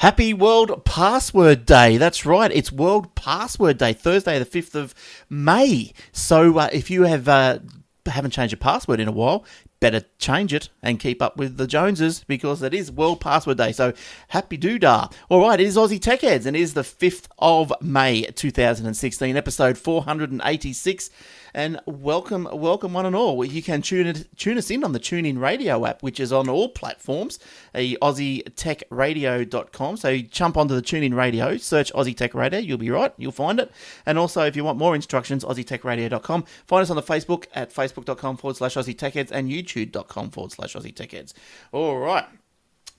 Happy World Password Day. That's right. It's World Password Day, Thursday, the 5th of May. So if you haven't changed your password in a while, better change it and keep up with the Joneses because it is World Password Day. So happy doodah. All right, it is Aussie Tech Heads and it is the 5th of May 2016, episode 486. And welcome one and all. You can tune us in on the TuneIn Radio app, which is on all platforms, AussieTechRadio.com. So you jump onto the TuneIn Radio, search Aussie Tech Radio, you'll be right, you'll find it. And also, if you want more instructions, AussieTechRadio.com. Find us on the Facebook at Facebook.com/Aussie Tech Heads and YouTube.com/Aussie Tech Heads. All right.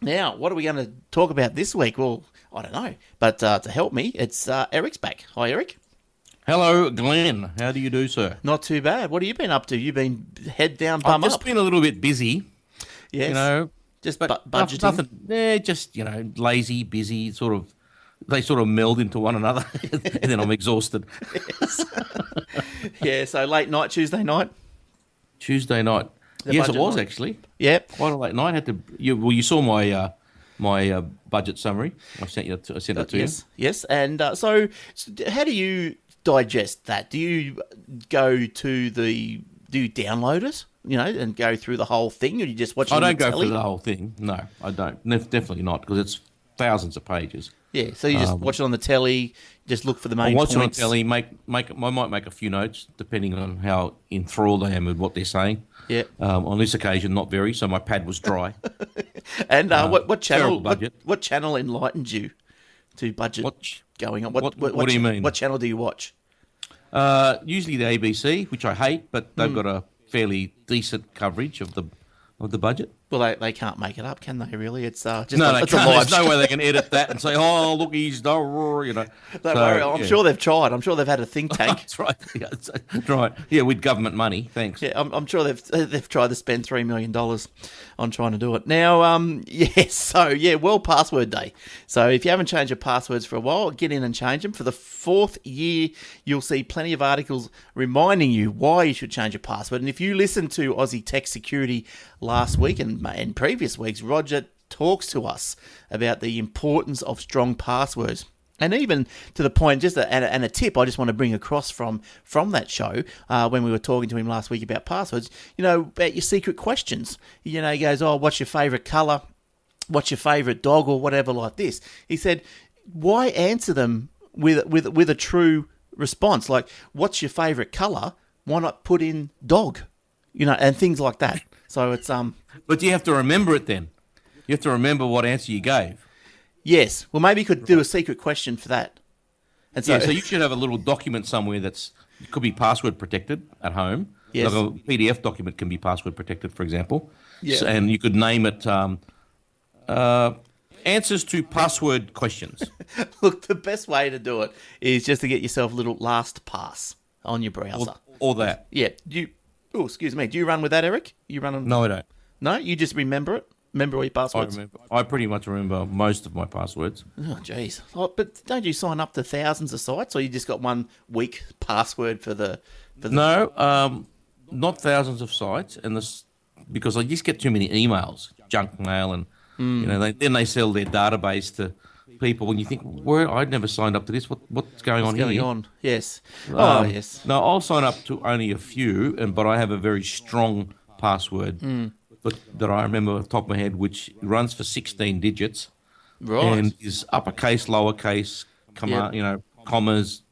Now, what are we going to talk about this week? Well, I don't know. But to help me, it's Eric's back. Hi, Eric. Hello, Glenn. How do you do, sir? Not too bad. What have you been up to? You've been head down, bum I've up. just been a little bit busy. Yes. Just budgeting. Nothing. Just lazy, busy. They sort of meld into one another, and then I'm exhausted. Yes. Yeah. So late night, Tuesday night. Tuesday night. Yes, it was actually. Yeah. Quite a late night. You saw my my budget summary. I sent it to you. Yes. And so how do you digest that? Do you download it, and go through the whole thing, or you just watch it on the telly? I don't go through the whole thing. No, I don't. Definitely not, because it's thousands of pages. Yeah, so you just watch it on the telly, just look for the main points. I watch it on telly, I might make a few notes, depending on how enthralled I am with what they're saying. Yeah. On this occasion, not very, so my pad was dry. And what channel? Budget. What channel enlightened you to budget going on? What do you mean? What channel do you watch? Usually the ABC, which I hate, but they've got a fairly decent coverage of the budget. Well, they can't make it up, can they? Really, it's just no, they it's can't. a live There's no way they can edit that and say, "Oh, look, he's Don't worry, I'm sure they've tried. I'm sure they've had a think tank. That's right. Yeah, that's right. Yeah, with government money. Thanks. Yeah, I'm sure they've tried to spend $3 million on trying to do it. Now, yes. So yeah, World Password Day. So if you haven't changed your passwords for a while, get in and change them. For the 4th year, you'll see plenty of articles reminding you why you should change your password. And if you listen to Aussie Tech Security last week and previous weeks, Roger talks to us about the importance of strong passwords. And even to the point, just a tip I just want to bring across from that show when we were talking to him last week about passwords, about your secret questions. He goes, "Oh, what's your favourite colour? What's your favourite dog?" or whatever like this. He said, why answer them with a true response? Like, what's your favourite colour? Why not put in dog? And things like that. So it's But you have to remember it then. You have to remember what answer you gave. Yes. Well, maybe you could do a secret question for that. And so you should have a little document somewhere it could be password protected at home. Yes. Like a PDF document can be password protected, for example. Yeah. And you could name it answers to password questions. Look, the best way to do it is just to get yourself a little LastPass on your browser. Or that. Yeah. Oh, excuse me. Do you run with that, Eric? You run on? No, I don't. No, you just remember it. Remember all your passwords. I pretty much remember most of my passwords. Oh, jeez. Oh, but don't you sign up to thousands of sites, or you just got one weak password for the? No, not thousands of sites, because I just get too many emails, junk mail, and then they sell their database to people, and you think, I'd never signed up to this. What's going on here? Yes. Yes. No, I'll sign up to only a few, but I have a very strong password that I remember off the top of my head, which runs for 16 digits, right, and is uppercase, lowercase, commas,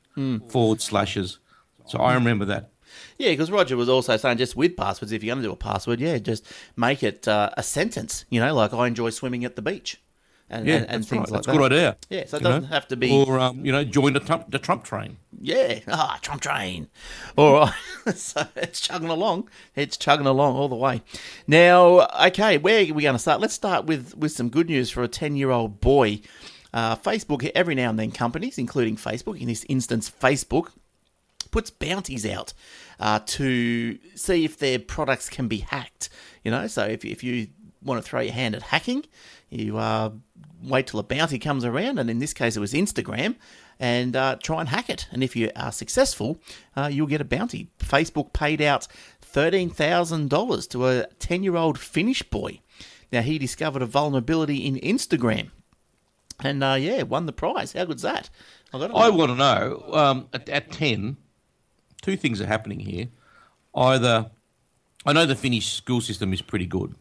forward slashes. So I remember that. Yeah, because Roger was also saying just with passwords, if you're going to do a password, just make it a sentence. Like, I enjoy swimming at the beach. And things right. like that's that. a good idea. Yeah, so it doesn't have to be... Or, join the Trump train. Yeah, Trump train. All right, so it's chugging along. It's chugging along all the way. Now, okay, where are we going to start? Let's start with some good news for a 10-year-old boy. Facebook, every now and then companies, including Facebook, in this instance Facebook, puts bounties out to see if their products can be hacked. So if you want to throw your hand at hacking, you wait till a bounty comes around, and in this case it was Instagram, and try and hack it. And if you are successful, you'll get a bounty. Facebook paid out $13,000 to a 10-year-old Finnish boy. Now, he discovered a vulnerability in Instagram. And, won the prize. How good's that? I want to know, at 10, two things are happening here. Either, I know the Finnish school system is pretty good.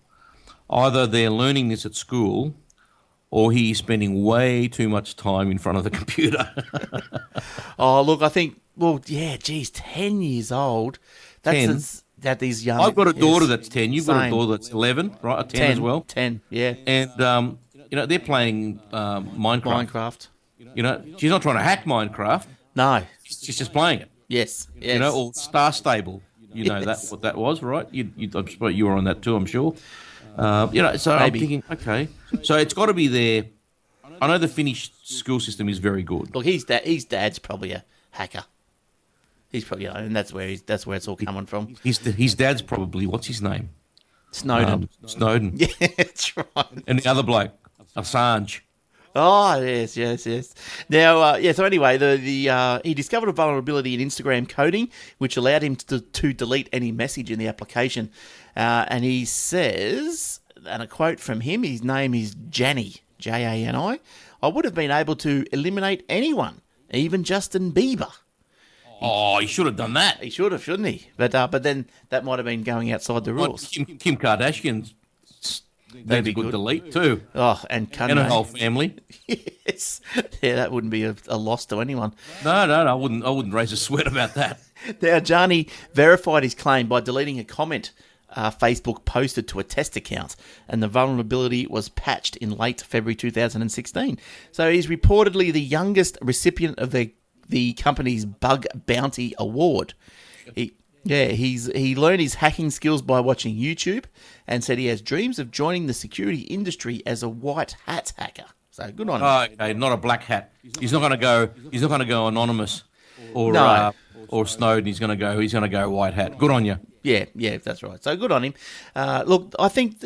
Either they're learning this at school or he's spending way too much time in front of the computer. Oh, look, I think, 10 years old. That's 10? That these young... I've got a daughter that's 10. You've got a same. daughter that's 11, right? A 10 as well. 10, yeah. And, they're playing Minecraft. Minecraft. She's not trying to hack Minecraft. No. She's just playing it. Yes. Or Star Stable. That's what that was, right? I suppose you were on that too, I'm sure. So maybe. I'm thinking, okay, so it's got to be there. I know the Finnish school system is very good. Look, his dad's probably a hacker. He's probably, and that's where it's all coming from. His dad's probably, what's his name? Snowden. Snowden. Yeah, that's right. And the other bloke, Assange. Oh, yes. Now, so anyway, he discovered a vulnerability in Instagram coding, which allowed him to delete any message in the application. And he says, and a quote from him, his name is Jani, Jani. I would have been able to eliminate anyone, even Justin Bieber. Oh, he should have done that. He should have, shouldn't he? But then that might have been going outside the rules. Kim Kardashian's That'd be good delete too. Oh, and Kanye. And a whole family. Yes. Yeah, that wouldn't be a loss to anyone. No, I wouldn't raise a sweat about that. Now, Jani verified his claim by deleting a comment Facebook posted to a test account, and the vulnerability was patched in late February 2016. So he's reportedly the youngest recipient of the company's Bug Bounty Award. He learned his hacking skills by watching YouTube and said he has dreams of joining the security industry as a white hat hacker. So good on him. Oh, okay, not a black hat. He's not going to go anonymous or Snowden. He's going to go white hat. Good on you. Yeah, that's right. So good on him. Look, I think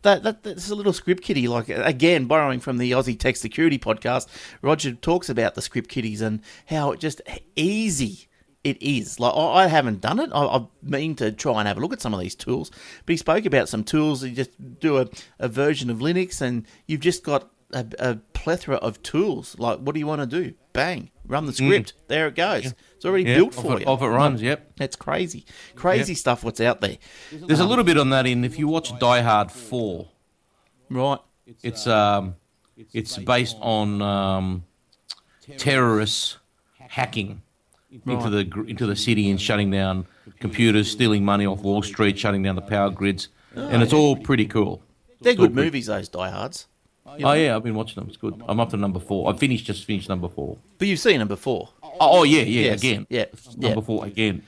that's a little script kiddie. Like, again, borrowing from the Aussie Tech Security podcast, Roger talks about the script kiddies and how just easy it is. Like, I haven't done it. I mean to try and have a look at some of these tools. But he spoke about some tools. You just do a version of Linux and you've just got a plethora of tools. Like, what do you want to do? Bang. Run the script. There it goes. Yeah. It's already built for you. Off it runs, yep. That's crazy. Crazy stuff what's out there. There's a little bit on that if you watch Die Hard 4. Right. It's based on terrorists hacking into the city and shutting down computers, stealing money off Wall Street, shutting down the power grids, and it's all pretty cool. They're good movies, those Die Hards. Oh yeah, I've been watching them. It's good. I'm up to number 4. I just finished number 4. But you've seen them before. Oh yeah, yes. Again. Yeah. Number 4 again.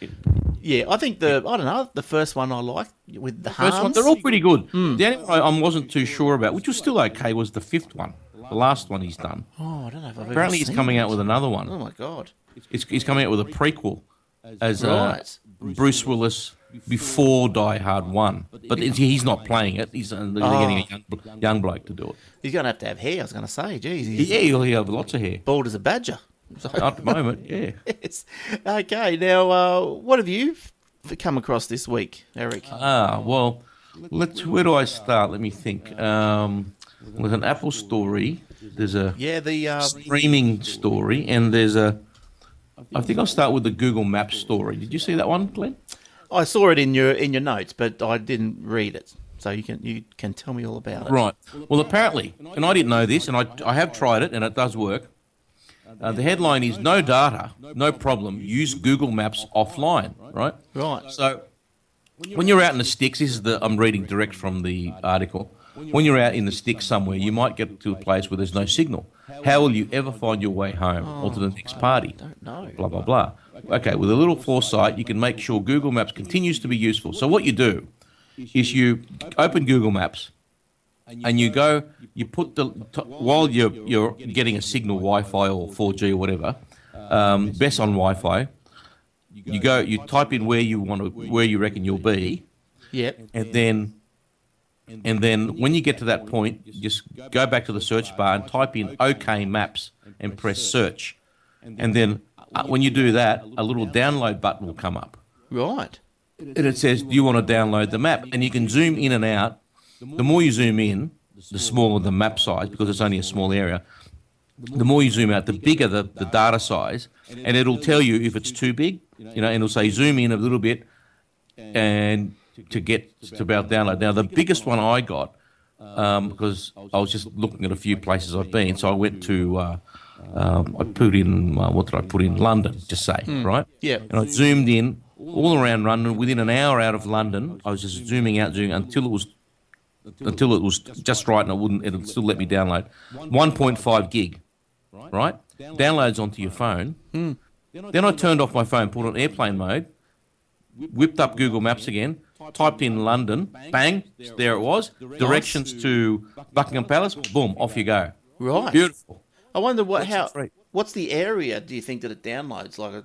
Yeah, I think the first one I liked with the Hans. First one, they're all pretty good. The only one I wasn't too sure about, which was still okay, was the 5th one, the last one he's done. Oh, I don't know if I've Apparently he's coming out with another one. Oh my god. He's coming out with a prequel as Bruce Willis before Die Hard 1. But he's not playing it. They're getting a young bloke to do it. He's going to have hair, I was going to say. Jeez, he'll have lots of hair. Bald as a badger. So. At the moment, yeah. Yes. Okay, now, what have you come across this week, Eric? Well, where do I start? Let me think. There's an Apple story. There's a streaming story, and there's I think I'll start with the Google Maps story. Did you see that one, Glenn? I saw it in your notes, but I didn't read it. So you can tell me all about it. Right. Well, apparently, and I didn't know this, and I have tried it, and it does work. The headline is "No data, no problem. Use Google Maps offline." Right. Right. So when you're out in the sticks, I'm reading direct from the article. When you're out in the sticks somewhere, you might get to a place where there's no signal. How will you ever find your way home or to the next party? I don't know. Blah, blah, blah. Okay, with a little foresight, you can make sure Google Maps continues to be useful. So what you do is you open Google Maps and you put while you're getting a signal, Wi-Fi or 4G or whatever, best on Wi-Fi, you type in where you reckon you'll be. Yep. And then when you get to that point, just go back to the search bar and type in OK Maps and press search. And then when you do that, a little download button will come up. Right. And it says, do you want to download the map? And you can zoom in and out. The more you zoom in, the smaller the map size, because it's only a small area. The more you zoom out, the bigger the data size, and it'll tell you if it's too big, and it'll say zoom in a little bit, and to get to about download. Now, the biggest one I got, because I was just looking at a few places I've been, so I went to, I put in, what did I put in? London, just say, right? Yeah. And I zoomed in all around London. Within an hour out of London, I was just zooming out until it was just right, and it'll still let me download 1.5 gig, right? Downloads onto your phone. Then I turned off my phone, put it on airplane mode, whipped up Google Maps again, typed in London, bang, there it was. Directions to Buckingham Palace, boom, off you go. Right. Beautiful. I wonder what's the area, do you think, that it downloads? Like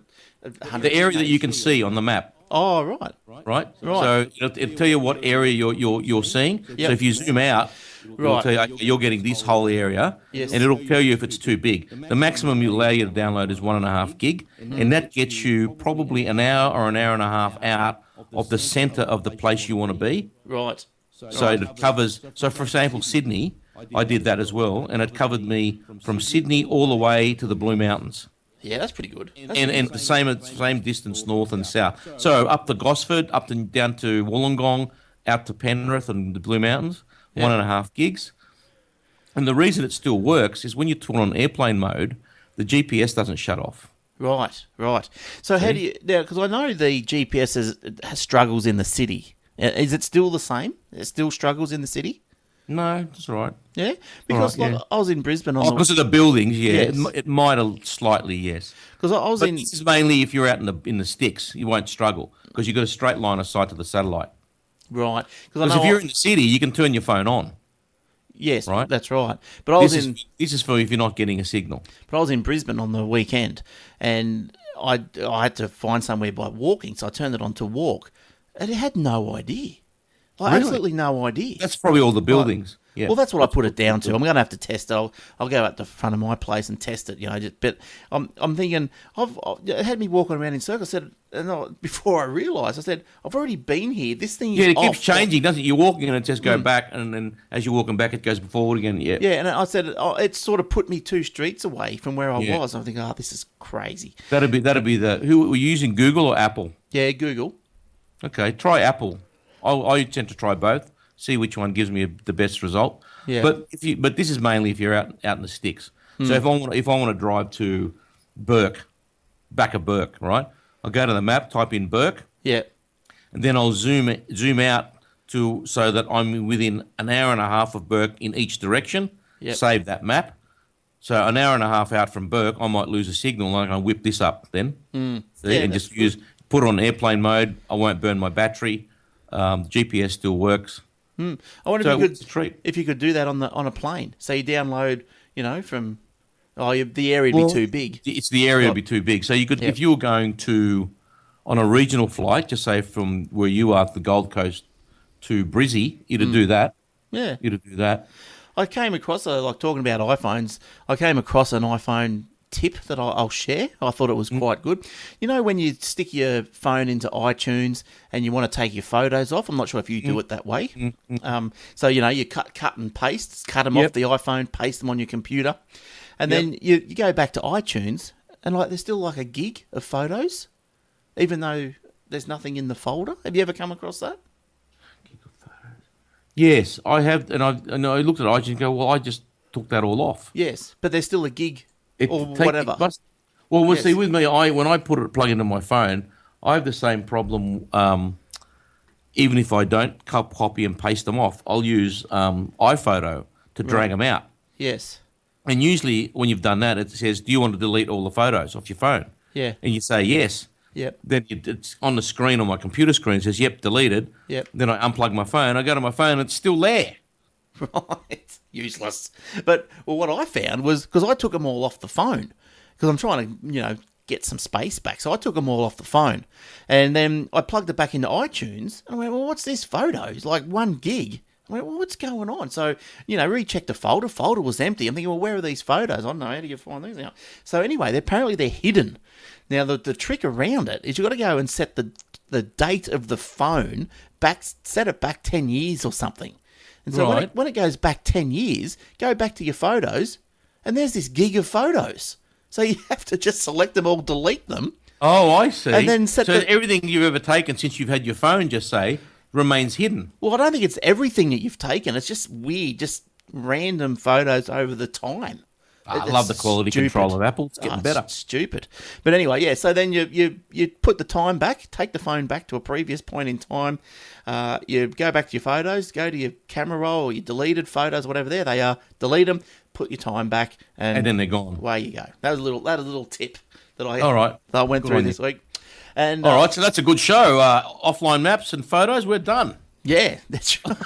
the area that you can see on the map. Oh, right. Right. So it'll tell you what area you're seeing. Yep. So if you zoom out, it'll tell you, okay, you're getting this whole area, Yes. and it'll tell you if it's too big. The maximum you allow you to download is 1.5 gig, and that gets you probably an hour or an hour and a half out of the centre of the place you want to be. Right. So it covers. So for example, Sydney, I did that as well, and it covered me from Sydney all the way to the Blue Mountains. Yeah, that's pretty good. And the same distance north and south. So up to Gosford, down to Wollongong, out to Penrith and the Blue Mountains, 1.5 gigs. And the reason it still works is when you put on airplane mode, the GPS doesn't shut off. Right. So how do you now? Because I know the GPS has struggles in the city. Is it still the same? It still struggles in the city? No, that's all right. Yeah, because Right, yeah. I was in Brisbane Because of the buildings, yeah. Yes. It might have slightly, yes. because I was But in this is mainly if you're out in the sticks, you won't struggle because you've got a straight line of sight to the satellite. right Because if you're in the city, you can turn your phone on. yes, right? that's right. But I was This is for if you're not getting a signal. But I was in Brisbane on the weekend, and I had to find somewhere by walking, so I turned it on to walk, and it had no idea. Like, Really? absolutely no idea. That's probably all the buildings. Yeah. Well, that's what I put it down to. I'm going to have to test it. I'll go out the front of my place and test it. But I'm thinking, it had me walking around in circles. I said, before I realised, I said, I've already been here. This thing is it keeps off. changing, doesn't it? You're walking and it just goes back, and then as you're walking back, it goes forward again. Yeah. Yeah, and I said, it sort of put me 2 streets away from where I Yeah. was. I'm thinking, this is crazy. That'd be who were you using, Google or Apple? Yeah, Google. Okay, try Apple. I tend to try both. See which one gives me the best result. Yeah. But this is mainly if you're out in the sticks. So if I want to drive to back of Burke, right? I'll go to the map, type in Burke, Yeah. and then I'll zoom out so that I'm within an hour and a half of Burke in each direction. Yep. Save that map. So an hour and a half out from Burke, I might lose a signal, and I can whip this up then. See, Yeah, and that's just put it on airplane mode. I won't burn my battery. GPS still works. I wonder So if it's a treat. you could do that on a plane. So you download, from the area would be too big. It's the area would be too big. So you could, if you were going on a regional flight, just say from where you are, the Gold Coast to Brizzy, you'd do that. Yeah. You'd do that. I came across talking about iPhones. I came across an iPhone tip that I'll share. I thought it was quite good. You know, when you stick your phone into iTunes and you want to take your photos off, I'm not sure if you do it that way. So, you cut and paste, cut them off the iPhone, paste them on your computer. And then you go back to iTunes and there's still a gig of photos, even though there's nothing in the folder. Have you ever come across that? Yes, I have. And I looked at iTunes and go, well, I just took that all off. Yes, but there's still a gig or Whatever. Yes. See, with me, when I plug into my phone, I have the same problem. Even if I don't copy and paste them off, I'll use iPhoto to drag them out. Yes. And usually, when you've done that, it says, "Do you want to delete all the photos off your phone?" Yeah. And you say yes. Yep. Then it's on the screen, on my computer screen, it says, "Yep, deleted." Yep. Then I unplug my phone. I go to my phone, and it's still there. Right. Useless. But what I found was, because I took them all off the phone, because I'm trying to, get some space back. So I took them all off the phone. And then I plugged it back into iTunes. And I went, well, what's this photos? 1 gig. I went, well, what's going on? So, rechecked the folder. Folder was empty. I'm thinking, well, where are these photos? I don't know. How do you find these out? So anyway, apparently they're hidden. Now, the trick around it is you've got to go and set the date of the phone back, set it back 10 years or something. And so Right. when it goes back 10 years, go back to your photos, and there's this gig of photos. So you have to just select them all, delete them. Oh, I see. And then so everything you've ever taken since you've had your phone, just say, remains hidden. Well, I don't think it's everything that you've taken. It's just weird, just random photos over the time. I love the quality control of Apple. It's getting better. It's stupid. But anyway, yeah, so then you put the time back, take the phone back to a previous point in time. You go back to your photos, go to your camera roll, or your deleted photos, whatever they are, delete them, put your time back, and then they're gone. Away you go. That was a little tip that I went Good through on this week. And all right, so that's a good show. Offline maps and photos, we're done. Yeah, that's right.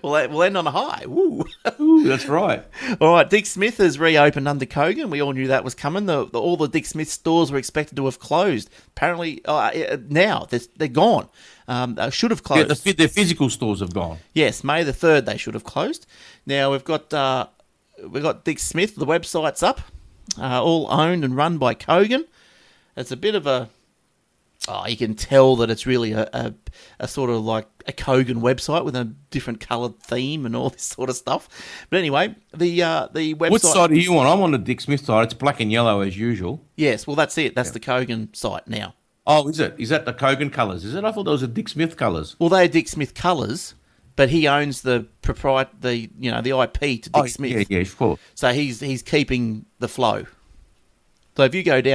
We'll end on a high. Woo. Ooh, that's right. All right, Dick Smith has reopened under Kogan. We all knew that was coming. All the Dick Smith stores were expected to have closed. Apparently, now they're gone. They should have closed. Yeah, their physical stores have gone. Yes, May the 3rd they should have closed. Now we've got Dick Smith. The website's up, all owned and run by Kogan. It's a bit of a... Oh, you can tell that it's really a sort of like a Kogan website with a different coloured theme and all this sort of stuff. But anyway, the website... What side are you on? I'm on the Dick Smith side. It's black and yellow as usual. Yes, well, that's it. That's the Kogan site now. Oh, is it? Is that the Kogan colours? Is it? I thought those were Dick Smith colours. Well, they're Dick Smith colours, but he owns the the IP to Dick Smith. Yeah, of course. So he's keeping the flow. So if you go to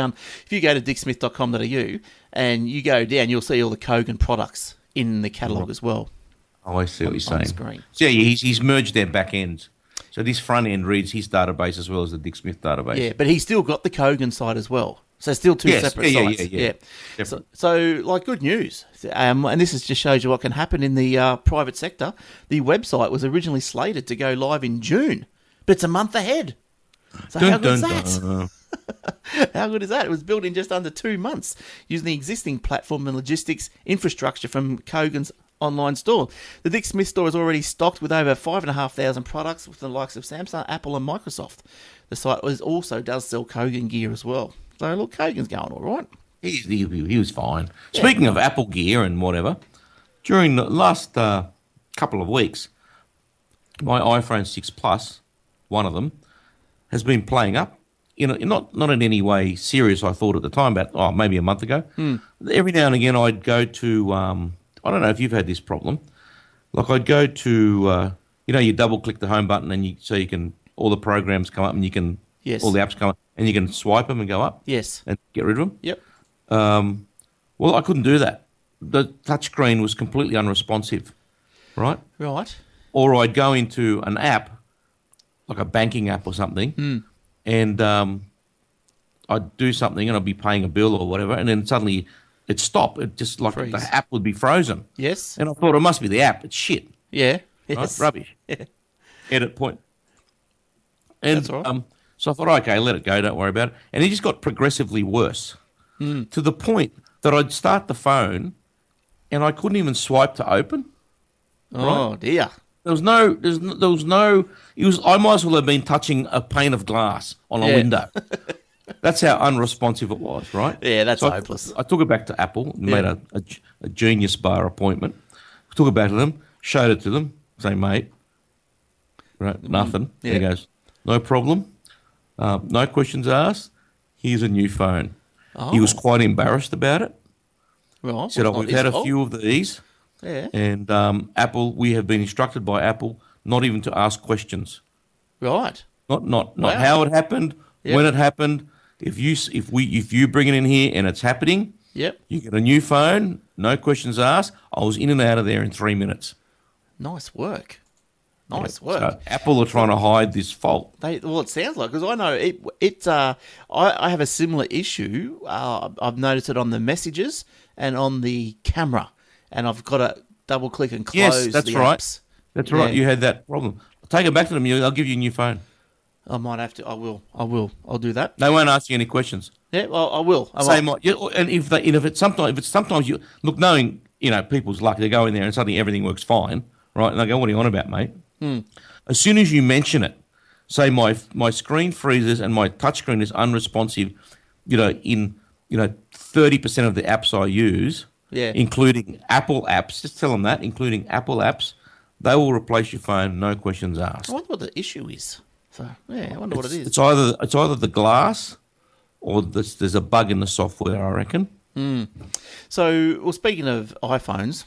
dicksmith.com.au and you go down, you'll see all the Kogan products in the catalogue as well. Oh, I see what you're saying. On the screen. So yeah, he's merged their back ends. So this front end reads his database as well as the Dick Smith database. Yeah, but he's still got the Kogan side as well. So still two separate sites. Yeah. So like good news. And just shows you what can happen in the private sector. The website was originally slated to go live in June, but it's a month ahead. So how good is that? How good is that? It was built in just under 2 months using the existing platform and logistics infrastructure from Kogan's online store. The Dick Smith store is already stocked with over 5,500 products with the likes of Samsung, Apple and Microsoft. The site also does sell Kogan gear as well. So look, Kogan's going all right. He was fine. Yeah. Speaking of Apple gear and whatever, during the last couple of weeks, my iPhone 6 Plus, one of them, has been playing up. Not in any way serious, I thought at the time, about maybe a month ago. Every now and again I'd go to, I don't know if you've had this problem, like I'd go to, you double-click the home button and you can, all the programs come up and you can, all the apps come up and you can swipe them and go up. Yes. And get rid of them. Yep. Well, I couldn't do that. The touchscreen was completely unresponsive, right? Right. Or I'd go into an app, like a banking app or something, and I'd do something and I'd be paying a bill or whatever, and then suddenly it'd stop. It just like Freeze. The app would be frozen. Yes. And I thought it must be the app. It's shit. Yeah. Right? Yes. Rubbish. Yeah. Edit point. And That's all right. so I thought, okay, let it go. Don't worry about it. And it just got progressively worse to the point that I'd start the phone and I couldn't even swipe to open. Oh, right? dear. There was no. I might as well have been touching a pane of glass on a window. That's how unresponsive it was, right? Yeah, that's hopeless. I took it back to Apple and made a Genius Bar appointment. Took it back to them, showed it to them, say, mate, right, nothing. Yeah. And he goes, no problem, no questions asked. Here's a new phone. Oh. He was quite embarrassed about it. Right. He said, we've had a few of these. Yeah. And Apple, we have been instructed by Apple not even to ask questions. Right. Not how it happened, when it happened. If you bring it in here and it's happening, Yep. you get a new phone, no questions asked. I was in and out of there in 3 minutes. Nice work. Nice work. So Apple are trying to hide this fault. It sounds like, because I know I have a similar issue. I've noticed it on the messages and on the camera, and I've got to double click and close that's the right. apps. That's right. You had that problem. Take it back to them. I'll give you a new phone. I might have to. I will. I'll do that. They won't ask you any questions. Yeah, well, I will. And if it's sometimes you look, knowing people's luck, they go in there and suddenly everything works fine, right? And they go, "What are you on about, mate?" As soon as you mention it, say my screen freezes and my touchscreen is unresponsive, in 30% of the apps I use, including Apple apps. Just tell them that, including Apple apps, they will replace your phone, no questions asked. I wonder what the issue is. So, yeah, I wonder what it is. It's either the glass or there's a bug in the software, I reckon. So, well, speaking of iPhones,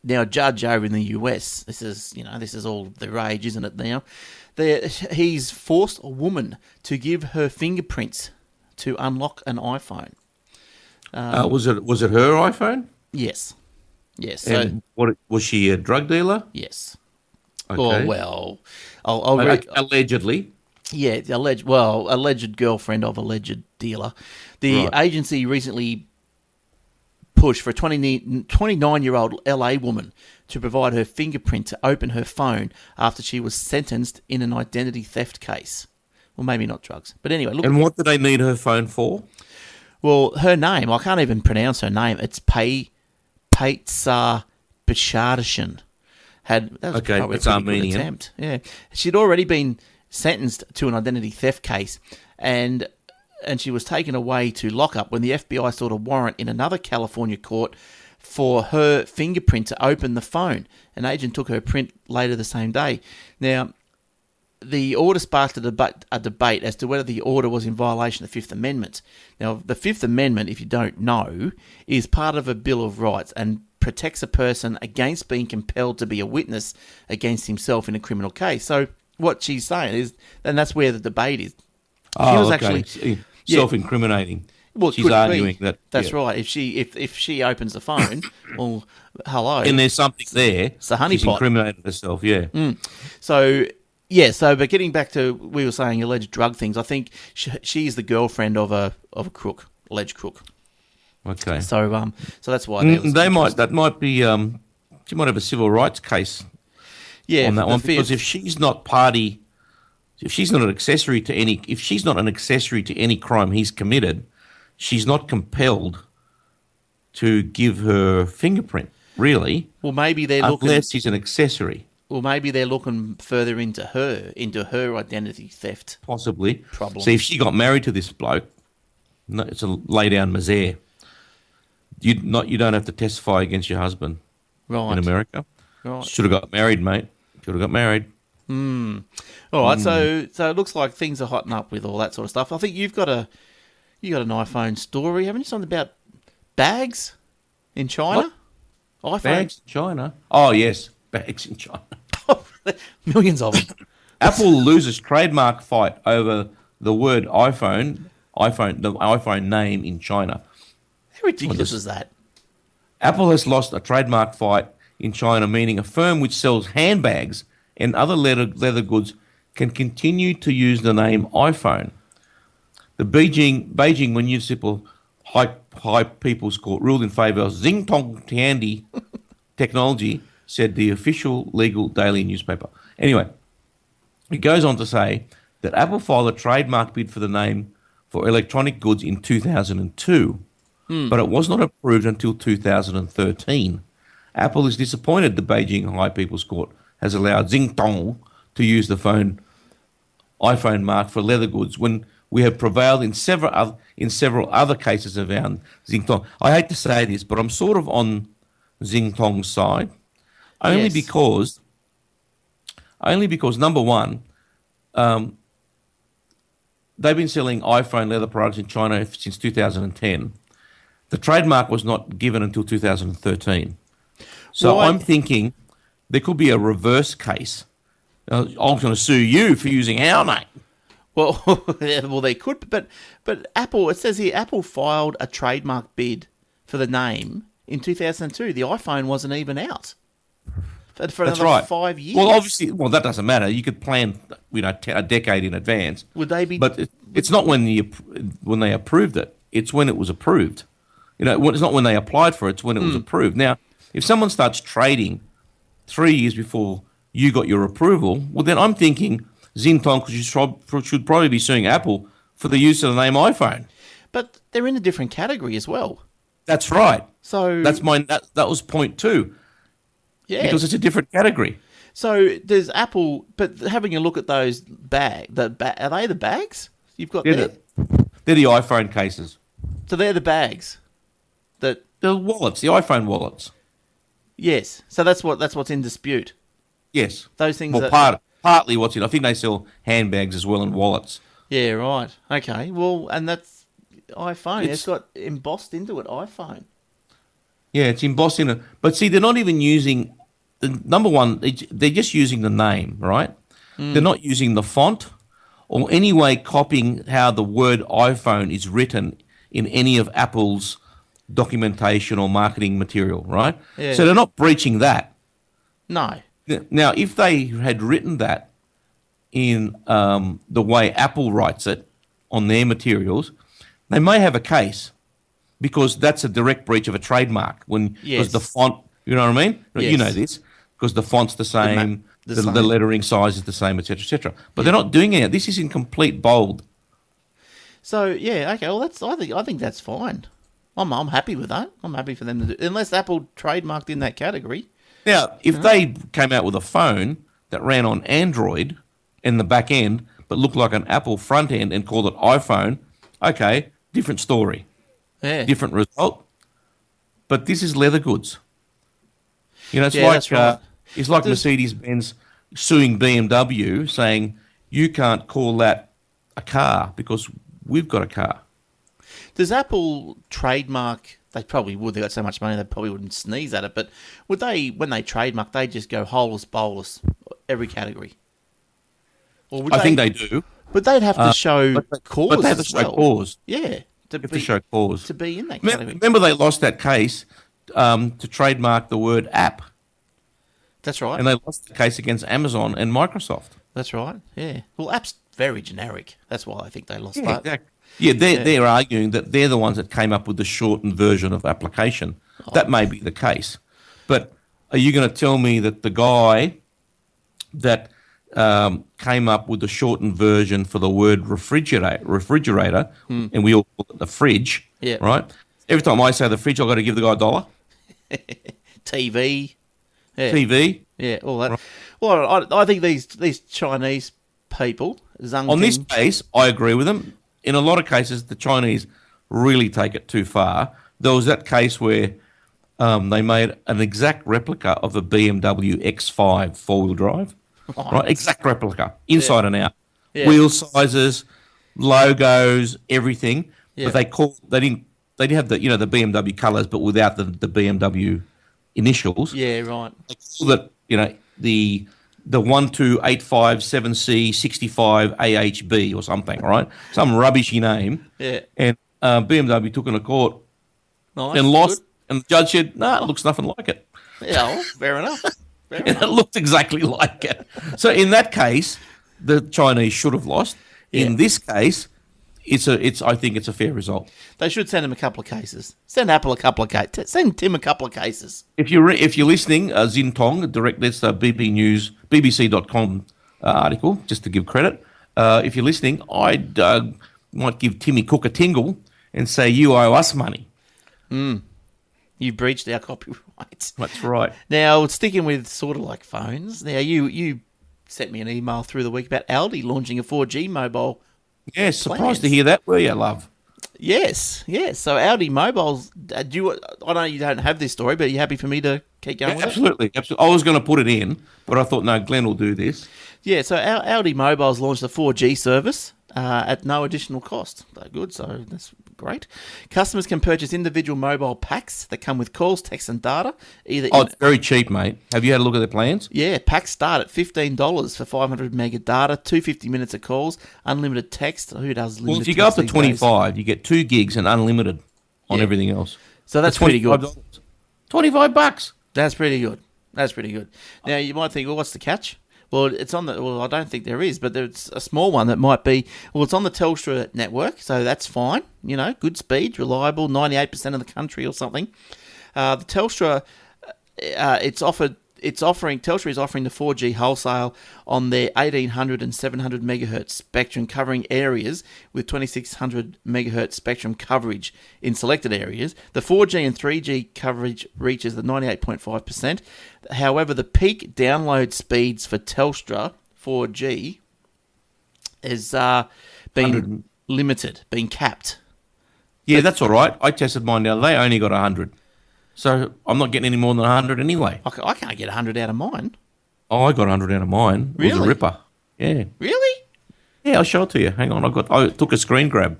now judge over in the US, this is all the rage, isn't it now? He's forced a woman to give her fingerprints to unlock an iPhone. Was it her iPhone? Yes. Yes. And what was she, a drug dealer? Yes. Okay. Allegedly. Yeah, alleged girlfriend of alleged dealer. The agency recently pushed for a 29-year-old LA woman to provide her fingerprint to open her phone after she was sentenced in an identity theft case. Well, maybe not drugs. But anyway, look. And what do they need her phone for? Well, her name, I can't even pronounce her name. It's Paitsa Bashardashian. It's Armenian. Attempt. Yeah. She'd already been sentenced to an identity theft case, and she was taken away to lockup when the FBI sought a warrant in another California court for her fingerprint to open the phone. An agent took her print later the same day. Now, the order sparked a debate as to whether the order was in violation of the Fifth Amendment. Now, the Fifth Amendment, if you don't know, is part of a Bill of Rights and protects a person against being compelled to be a witness against himself in a criminal case. So what she's saying is, and that's where the debate is. She was actually self-incriminating. Well, she's arguing that. That's right. If she opens the phone, well, hello. And there's something there. It's a honeypot. She's incriminated herself, yeah. So, but getting back to, we were saying alleged drug things, I think she's the girlfriend of a crook, alleged crook. Okay. So that's why that might be she might have a civil rights case on that one, because if she's not an accessory to any crime he's committed, she's not compelled to give her fingerprint, really. Well, maybe they're looking, unless she's an accessory. Well, maybe they're looking further into her identity theft. Possibly. Problem. See, if she got married to this bloke, it's a lay down misère. You don't have to testify against your husband in America. Right. Should have got married, mate. Should have got married. All right. So it looks like things are hotting up with all that sort of stuff. I think you got an iPhone story, haven't you? Something about bags in China. What? Bags in China. Oh yes, bags in China. Millions of them. Apple loses trademark fight over the word iPhone, the iPhone name in China. How ridiculous is that? Apple has lost a trademark fight in China, meaning a firm which sells handbags and other leather goods can continue to use the name iPhone. The Beijing Municipal High People's Court ruled in favour of Xingtong Tiandi Technology, said the official legal daily newspaper. Anyway, it goes on to say that Apple filed a trademark bid for the name for electronic goods in 2002, but it was not approved until 2013. Apple is disappointed the Beijing High People's Court has allowed Xingtong to use the iPhone mark for leather goods when we have prevailed in several other cases around Xingtong. I hate to say this, but I'm sort of on Xingtong's side, only because number one, they've been selling iPhone leather products in China since 2010. The trademark was not given until 2013. So I'm thinking there could be a reverse case. I'm going to sue you for using our name. Well, they could, but Apple, it says here, Apple filed a trademark bid for the name in 2002. The iPhone wasn't even out for another 5 years. Well, obviously, that doesn't matter. You could plan, a decade in advance. Would they be? But it's not when they approved it. It's when it was approved. It's not when they applied for it. It's when it was approved. Now, if someone starts trading 3 years before you got your approval, well, then I'm thinking Xintong should probably be suing Apple for the use of the name iPhone. But they're in a different category as well. That's right. So that was point 2. Yeah. Because it's a different category. So there's Apple, but having a look at those are they the bags you've got there? They're the iPhone cases. So they're the bags. The wallets, the iPhone wallets. Yes. So that's what's in dispute. Yes. Those things. Well, partly what's in. I think they sell handbags as well and wallets. Yeah. Right. Okay. Well, and that's iPhone. It's got embossed into it. iPhone. Yeah, it's embossed in it. But see, they're not even using the number one. They're just using the name, right? They're not using the font or any way copying how the word iPhone is written in any of Apple's documentation or marketing material, right? Yeah. So they're not breaching that. No. Now, if they had written that in the way Apple writes it on their materials, they may have a case because that's a direct breach of a trademark. Because the font, you know what I mean? Yes. You know this because the font's the same, the lettering size is the same, etc., etc. But they're not doing it. This is in complete bold. So yeah, okay. Well, I think that's fine. I'm happy with that. I'm happy for them to do, unless Apple trademarked in that category. Now, if they came out with a phone that ran on Android in the back end but looked like an Apple front end and called it iPhone, okay, different story, different result. But this is leather goods. You know, it's like right. It's like Mercedes-Benz suing BMW, saying you can't call that a car because we've got a car. Does Apple trademark? They probably would. They got so much money, they probably wouldn't sneeze at it. But would they, when they trademark, they just go holus bolus every category? Or would I think they do. But they'd have to show cause. But they have to show cause. Yeah, to show cause to be in that category. Remember, they lost that case to trademark the word app. That's right. And they lost the case against Amazon and Microsoft. That's right. Yeah. Well, app's very generic. That's why I think they lost that. Exactly. Yeah, they're arguing that they're the ones that came up with the shortened version of application. That may be the case. But are you going to tell me that the guy that came up with the shortened version for the word refrigerator, and we all call it the fridge, right? Every time I say the fridge, I've got to give the guy $1. TV. Yeah. TV. Yeah, all that. Right. Well, I think these Chinese people, on this case, I agree with them. In a lot of cases, the Chinese really take it too far. There was that case where they made an exact replica of a BMW X5 four-wheel drive, right? Exact replica, inside and out, wheel sizes, logos, everything. But they didn't have the the BMW colours, but without the BMW initials. Yeah, right. They called it the 12857C 65 AHB or something, right? Some rubbishy name. Yeah. And BMW took it to court and lost. Good. And the judge said, "No, it looks nothing like it." Yeah, well, fair enough. And it looked exactly like it. So in that case, the Chinese should have lost. Yeah. In this case, I think it's a fair result. They should send him a couple of cases. Send Apple a couple of cases. Send Tim a couple of cases. If you're listening, Zin Tong, that's the BBC.com article, just to give credit. If you're listening, I might give Timmy Cook a tingle and say you owe us money. You breached our copyright. That's right. Now, sticking with sort of like phones. Now, you sent me an email through the week about Aldi launching a 4G mobile. Yes, surprised to hear that, were you, love? Yes. So Aldi mobiles. I know you don't have this story, but are you happy for me to keep going with absolutely, it? Absolutely. I was going to put it in, but I thought, no, Glenn will do this. Yeah, so Aldi mobiles launched a 4G service at no additional cost. They're good, so that's great. Customers can purchase individual mobile packs that come with calls, text, and data. It's very cheap, mate. Have you had a look at their plans? Yeah, packs start at $15 for 500 meg of data, 250 minutes of calls, unlimited text. Who does limited? Well, if you go up to 25, you get 2 gigs and unlimited on everything else. So that's pretty good. $25. That's pretty good. Now you might think, well, what's the catch? Well, it's on the. Well, I don't think there is, but there's a small one that might be. Well, it's on the Telstra network, so that's fine. Good speed, reliable, 98% of the country or something. The Telstra, Telstra is offering the 4G wholesale on their 1800 and 700 megahertz spectrum, covering areas with 2600 megahertz spectrum coverage in selected areas. The 4G and 3G coverage reaches the 98.5%. However, the peak download speeds for Telstra 4G is being limited, being capped. Yeah, that's all right. I tested mine the other day. I only got 100. So I'm not getting any more than 100 anyway. I can't get 100 out of mine. Oh, I got 100 out of mine. It was a ripper. Yeah. Really? Yeah, I'll show it to you. Hang on. I took a screen grab.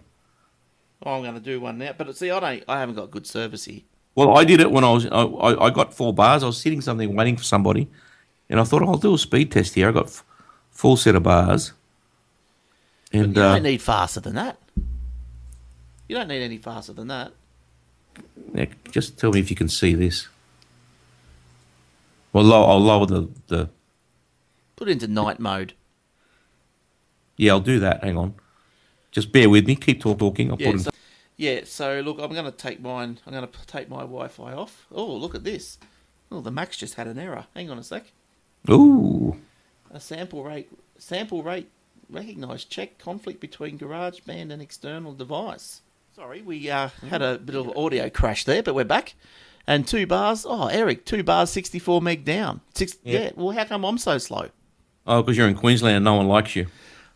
Oh, I'm going to do one now. But see, I haven't got good service here. Well, I did it when I got 4 bars. I was sitting something waiting for somebody, and I thought I'll do a speed test here. I got full set of bars. And you don't need faster than that. You don't need any faster than that. Yeah, just tell me if you can see this. Well, I'll lower the. Put it into night mode. Yeah, I'll do that. Hang on. Just bear with me. Keep talking. So look, I'm going to take mine. I'm going to take my Wi-Fi off. Oh, look at this. Oh, the Mac's just had an error. Hang on a sec. Ooh. A sample rate recognised. Check conflict between GarageBand and external device. Sorry, we had a bit of audio crash there, but we're back. And 2 bars. Oh, Eric, 2 bars, 64 meg down. Yeah. Well, how come I'm so slow? Oh, because you're in Queensland and no one likes you.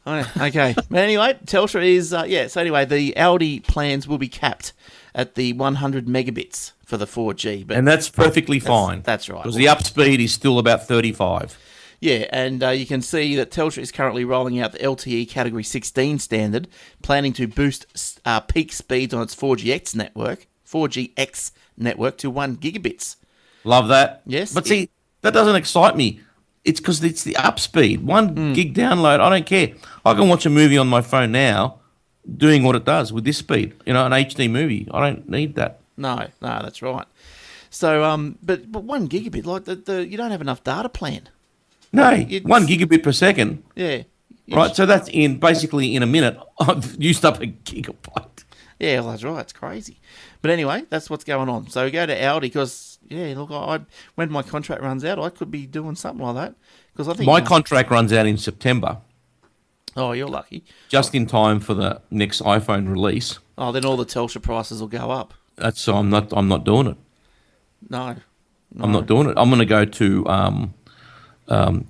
Oh, okay. But anyway, Telstra is, So anyway, the Aldi plans will be capped at the 100 megabits for the 4G. And that's perfectly fine. That's right. Because the up speed is still about 35. Yeah, and you can see that Telstra is currently rolling out the LTE Category 16 standard, planning to boost peak speeds on its 4GX network to 1 gigabits. Love that. Yes. But see, that doesn't excite me. It's because it's the up speed. 1 gig download, I don't care. I can watch a movie on my phone now doing what it does with this speed. You know, an HD movie. I don't need that. No, that's right. So, but 1 gigabit, like you don't have enough data plan. No, 1 gigabit per second. Yeah. Right, so that's basically in a minute, I've used up a gigabyte. Yeah, well, that's right. It's crazy. But anyway, that's what's going on. So go to Aldi because, look, when my contract runs out, I could be doing something like that. Because I think my contract runs out in September. Oh, you're lucky. Just in time for the next iPhone release. Oh, then all the Telstra prices will go up. So I'm not doing it. No. I'm not doing it. I'm going to go to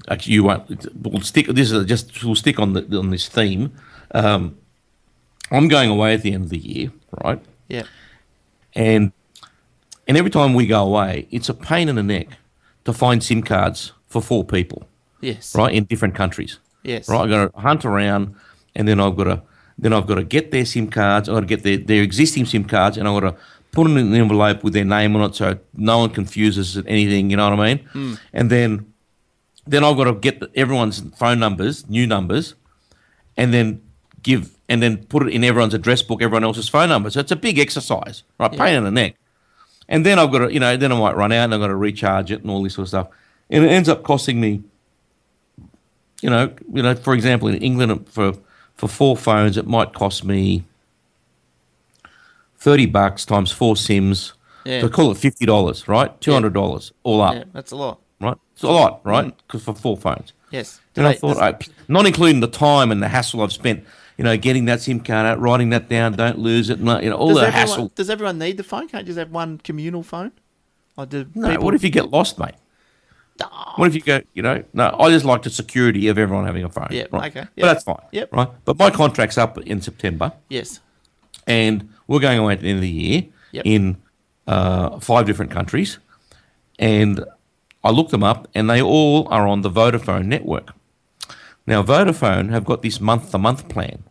actually you won't. We'll stick. We'll stick on this theme. I'm going away at the end of the year, right? Yeah. And every time we go away, it's a pain in the neck to find SIM cards for 4 people. Yes. Right, in different countries. Yes. Right, I've got to hunt around, and then I've got to get their SIM cards. I've got to get their existing SIM cards, and I've got to put them in an envelope with their name on it, so no one confuses anything. You know what I mean? And then I've got to get everyone's phone numbers, new numbers, and then put it in everyone's address book, everyone else's phone number. So it's a big exercise, right? Yeah. Pain in the neck. And then I've got to, then I might run out and I've got to recharge it and all this sort of stuff. And it ends up costing me, for example, in England for 4 phones, it might cost me $30 times 4 SIMs. Yeah. So call it $50, right? $200 all up. Yeah, that's a lot. Right? It's a lot, right? Because for 4 phones. Yes. And I thought, not including the time and the hassle I've spent, getting that SIM card out, writing that down, don't lose it, all the hassle. Does everyone need the phone? Can't you just have one communal phone? What if you get lost, mate? Oh. What if you go, no, I just like the security of everyone having a phone. Yeah, right? Okay. Yep. But that's fine. Yep. Right? But my contract's up in September. Yes. And we're going away at the end of the year in 5 different countries. And I looked them up, and they all are on the Vodafone network. Now, Vodafone have got this month-to-month plan.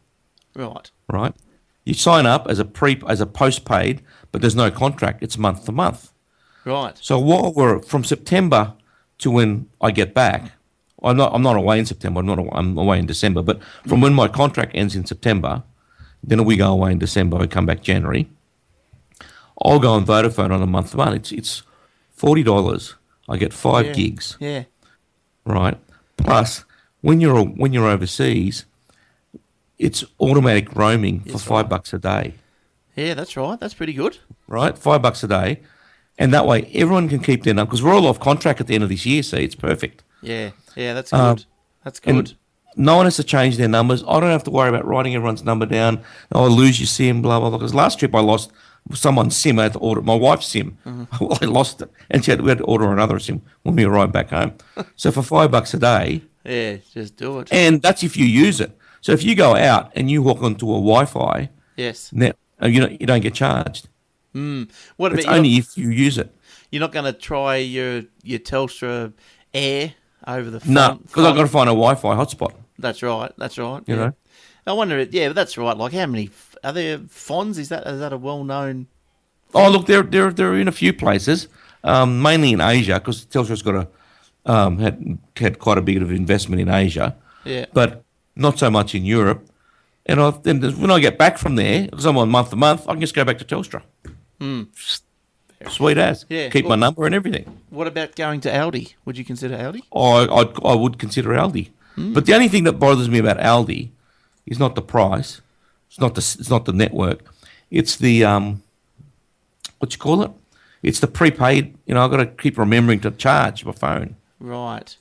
Right. Right? You sign up as a postpaid, but there's no contract. It's month-to-month. Right. So while we're from September to when I get back, I'm not away in September. I'm away in December. But from when my contract ends in September, then we go away in December. We come back January. I'll go on Vodafone on a month-to-month. It's $40. I get 5 gigs. Yeah. Right. Plus, when you're overseas, it's automatic roaming for $5 a day. Yeah, that's right. That's pretty good. Right, $5 a day, and that way everyone can keep their number because we're all off contract at the end of this year. See, it's perfect. Yeah, that's good. That's good. No one has to change their numbers. I don't have to worry about writing everyone's number down. Oh, I lose your SIM, blah blah blah. Because last trip I lost someone's SIM. I had to order my wife's SIM. Mm-hmm. Well, I lost it, and we had to order another SIM when we arrived back home. So for $5 a day. Yeah, just do it. And that's if you use it. So if you go out and you walk onto a Wi-Fi, yes, you don't get charged. What it's only if you use it. You're not going to try your Telstra Air over the phone? No, because I've got to find a Wi-Fi hotspot. That's right. You know? I wonder. Yeah, but that's right. Like, how many are there? Fonz? Is that a well-known? Oh, look, they're in a few places, mainly in Asia, because Telstra's got had quite a bit of investment in Asia. Yeah. But not so much in Europe. And then when I get back from there, because I'm on month to month, I can just go back to Telstra. Sweet as. Yeah. Keep my number and everything. What about going to Aldi? Would you consider Aldi? I would consider Aldi. But the only thing that bothers me about Aldi is not the price. It's not the network. It's the what you call it? It's the prepaid. I've got to keep remembering to charge my phone. Right.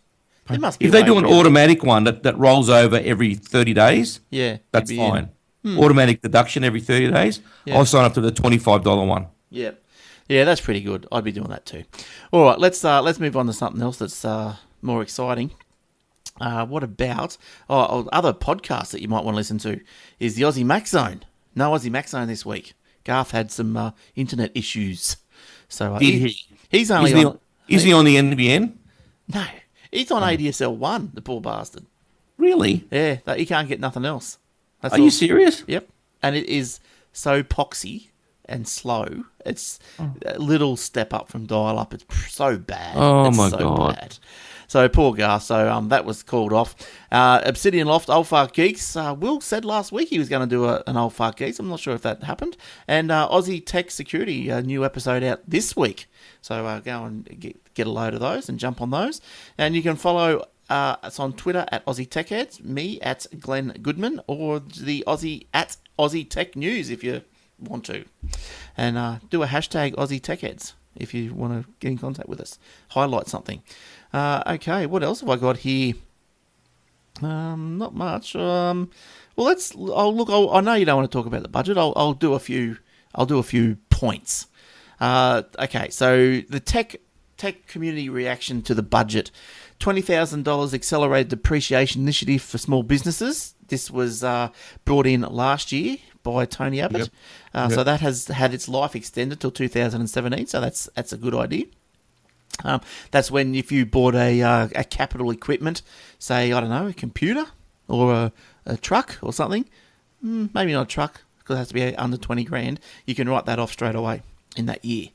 There must be if they do an automatic one that rolls over every 30 days, that's fine. Automatic deduction every 30 days. Yeah. I'll sign up to the $25 one. Yeah. Yeah, that's pretty good. I'd be doing that too. All right, let's move on to something else that's more exciting. What about other podcasts that you might want to listen to? Is the Aussie Mac Zone? No Aussie Mac Zone this week. Garth had some internet issues, so did he? He's only is he on the NBN? No, he's on ADSL 1. The poor bastard. Really? Yeah, he can't get nothing else. Are you serious? Yep, and it is so poxy and slow. It's a little step up from dial-up. It's so bad. Oh, it's my so God. Bad. So poor Garth. So that was called off. Obsidian Loft, Old Fart Geeks. Will said last week he was going to do an Old Fart Geeks. I'm not sure if that happened. And Aussie Tech Security, a new episode out this week. So go and get a load of those and jump on those. And you can follow us on Twitter at Aussie Tech Heads, me at Glenn Goodman, or the Aussie at Aussie Tech News if you want to. And do a hashtag Aussie Tech Heads if you want to get in contact with us. Highlight something. Okay, what else have I got here? Not much. Well, I know you don't want to talk about the budget. I'll do a few points. Okay, so the tech community reaction to the budget: $20,000 accelerated depreciation initiative for small businesses. This was brought in last year by Tony Abbott. Yep. So that has had its life extended till 2017. So that's a good idea. That's when if you bought a capital equipment, say, I don't know, a computer or a truck or something, maybe not a truck because it has to be under 20 grand, you can write that off straight away in that year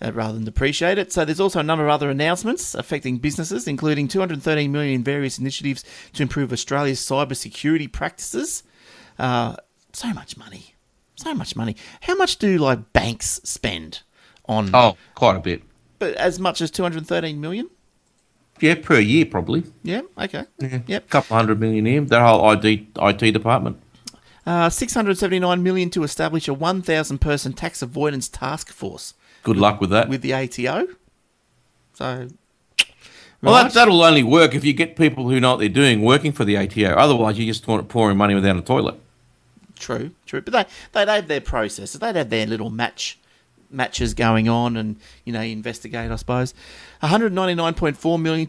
rather than depreciate it. So there's also a number of other announcements affecting businesses, including $213 million in various initiatives to improve Australia's cybersecurity practices. So much money. How much do banks spend on? Oh, quite a bit. But as much as $213 million? Yeah, per year probably. Yeah, okay. Yeah. Yep. A couple $100 million here. Their whole IT department. $679 million to establish a 1,000-person tax avoidance task force. Good luck with that. With the ATO. So, well, that'll only work if you get people who know what they're doing working for the ATO. Otherwise, you're just pouring money down the toilet. True. But they'd have their processes. They'd have their little matches going on and, investigate, I suppose. $199.4 million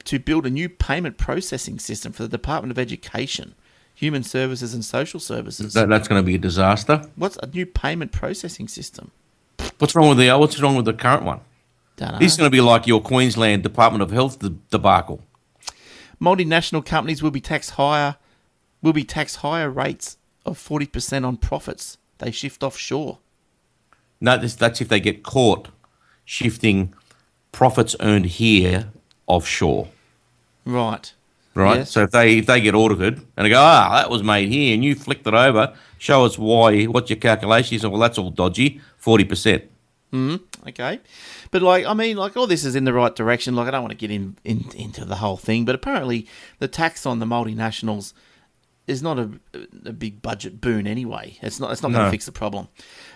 to build a new payment processing system for the Department of Education, Human Services and Social Services. That's going to be a disaster. What's a new payment processing system? What's wrong with the current one? Don't know. This is going to be like your Queensland Department of Health debacle. Multinational companies will be taxed higher rates of 40% on profits they shift offshore. No, that's if they get caught shifting profits earned here offshore. Right. Yes. So if they get audited and they go, that was made here, and you flicked it over, show us what your calculation is. Well, that's all dodgy. 40%. Okay. But all this is in the right direction. I don't want to get into the whole thing, but apparently the tax on the multinationals is not a big budget boon anyway. It's not going to fix the problem.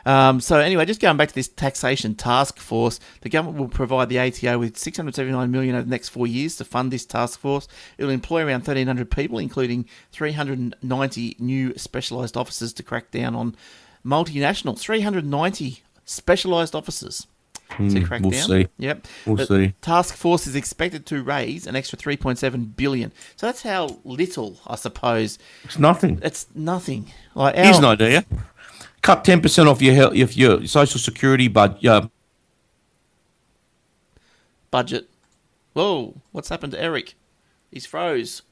So anyway, just going back to this taxation task force, the government will provide the ATO with $679 million over the next 4 years to fund this task force. It will employ around 1,300 people, including 390 new specialised officers to crack down on multinationals. 390 specialised officers to crack down. We'll see. Yep. We'll see. Task force is expected to raise an extra $3.7 billion. So that's how little, I suppose. It's nothing. It's nothing. Here's an idea. Cut 10% off your social security budget. budget. Whoa, what's happened to Eric? He's froze.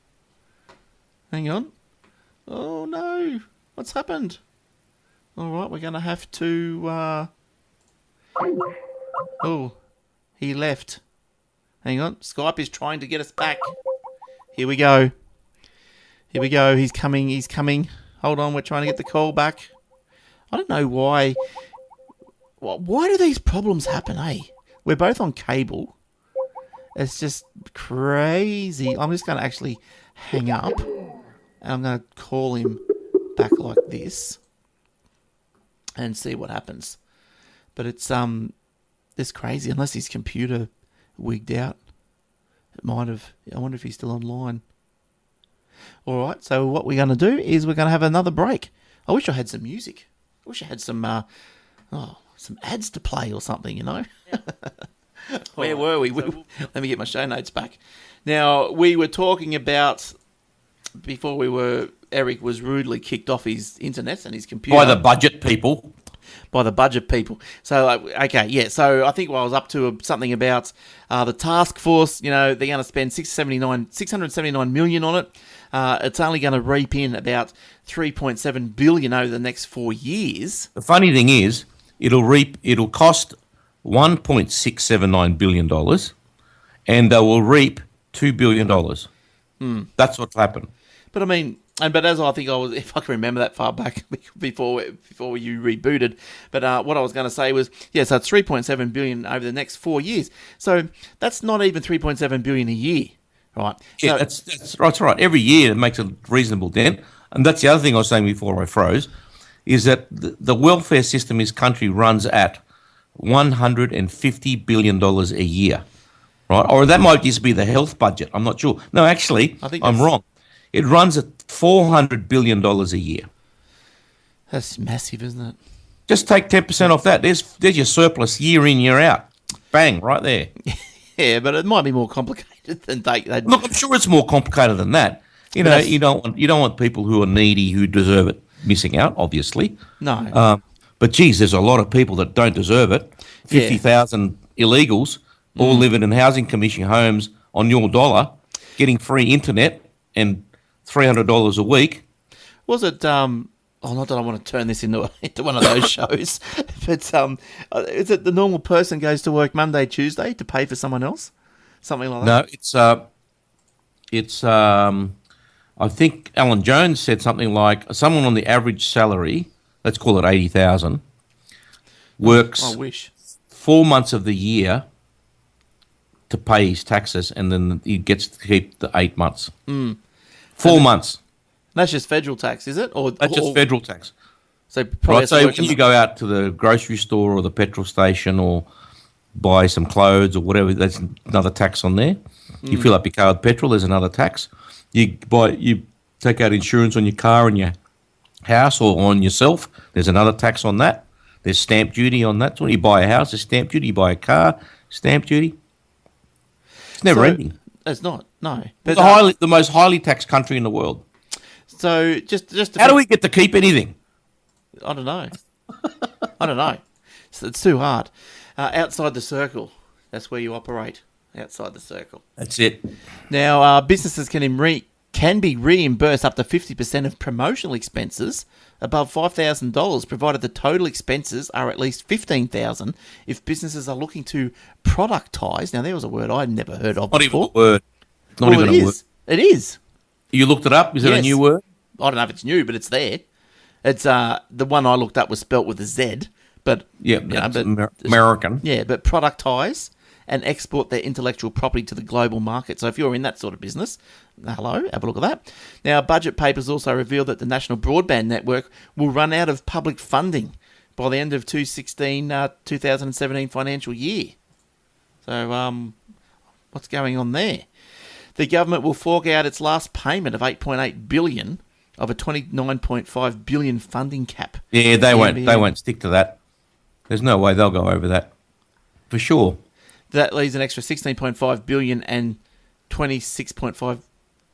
Hang on. Oh, no. What's happened? All right, we're going to have to... Oh, he left. Hang on. Skype is trying to get us back. Here we go. Here we go. He's coming. He's coming. Hold on. We're trying to get the call back. I don't know why. Why do these problems happen, eh? We're both on cable. It's just crazy. I'm just going to actually hang up. And I'm going to call him back like this. And see what happens. But it's crazy. Unless his computer wigged out. It might have. I wonder if he's still online. All right. So what we're going to do is we're going to have another break. I wish I had some music. I wish I had some ads to play or something, you know. Where were we? Let me get my show notes back. Now, we were talking about, Eric was rudely kicked off his internet and his computer. By the budget people. So, okay, yeah. So I think I was up to something about the task force. You know, they're going to spend $679 million on it. It's only going to reap in about $3.7 billion over the next 4 years. The funny thing is, it'll cost $1.679 billion, and they will reap $2 billion. That's what's happened. But I mean, but as I think if I can remember that far back before you rebooted. But what I was going to say was, so it's $3.7 billion over the next 4 years. So that's not even $3.7 billion a year, right? Yeah, that's right. Every year it makes a reasonable dent, and that's the other thing I was saying before I froze, is that the welfare system in this country runs at $150 billion a year, right? Or that might just be the health budget. I'm not sure. No, actually, I'm wrong. It runs at $400 billion a year. That's massive, isn't it? Just take 10% off that. There's your surplus year in, year out. Bang, right there. Yeah, but it might be more complicated than take that. Look, I'm sure it's more complicated than that. You know, you don't want people who are needy, who deserve it, missing out, obviously. No. But, geez, there's a lot of people that don't deserve it. 50,000 illegals all living in housing commission homes on your dollar, getting free internet and $300 a week. Was it? Not that I want to turn this into one of those shows, but is it the normal person goes to work Monday, Tuesday to pay for someone else, something like that? No, it's. I think Alan Jones said something like someone on the average salary, let's call it 80,000, works. I wish 4 months of the year to pay his taxes, and then he gets to keep the 8 months. 4 months. That's just federal tax, is it? That's just federal tax. So probably when you go out to the grocery store or the petrol station or buy some clothes or whatever, there's another tax on there. You fill up your car with petrol, there's another tax. You take out insurance on your car and your house or on yourself, there's another tax on that. There's stamp duty on that. So when you buy a house, there's stamp duty. You buy a car, stamp duty. It's never ending. It's not, no. But the most highly taxed country in the world. So just how do we get to keep anything? I don't know. It's too hard. Outside the circle, that's where you operate. Outside the circle. That's it. Now, businesses can be reimbursed up to 50% of promotional expenses above $5,000, provided the total expenses are at least $15,000. If businesses are looking to productize, now there was a word I'd never heard of Not before. even a word. Not even a word. It is. You looked it up? Is it a new word? I don't know if it's new, but it's there. It's the one I looked up was spelt with a Z, but American. Yeah, but productize and export their intellectual property to the global market. So if you're in that sort of business, hello, have a look at that. Now, budget papers also reveal that the National Broadband Network will run out of public funding by the end of 2017 financial year. So, what's going on there? The government will fork out its last payment of $8.8 billion of a $29.5 billion funding cap. Yeah, they won't stick to that. There's no way they'll go over that, for sure. That leaves an extra $16.5 billion and $26.5.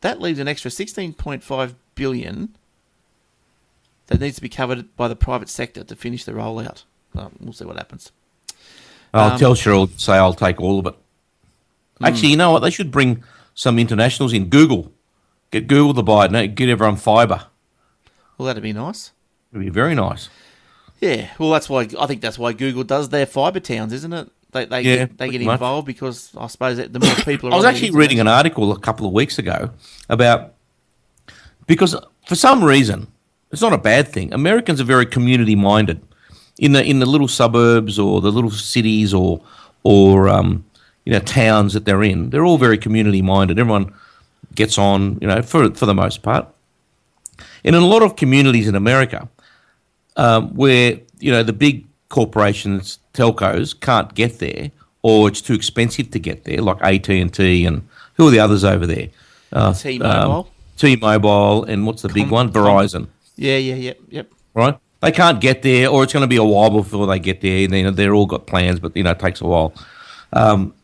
That leaves an extra $16.5 billion that needs to be covered by the private sector to finish the rollout. We'll see what happens. Telstra will say, I'll take all of it. Actually, you know what? They should bring some internationals in. Google. Get Google to buy it. No, get everyone fibre. Well, that'd be nice. It'd be very nice. Yeah, well, I think that's why Google does their fibre towns, isn't it? They get involved because I suppose that the more people are I was actually reading an article a couple of weeks ago about, because for some reason, it's not a bad thing, Americans are very community minded in the little suburbs or the little cities or towns that they're in. They're all very community minded. Everyone gets on, for the most part. And in a lot of communities in America, where the big corporations, telcos, can't get there, or it's too expensive to get there, like AT&T and who are the others over there? T-Mobile. T-Mobile, and what's the big one? Verizon. Yep. Right? They can't get there, or it's going to be a while before they get there. They're all got plans, but it takes a while.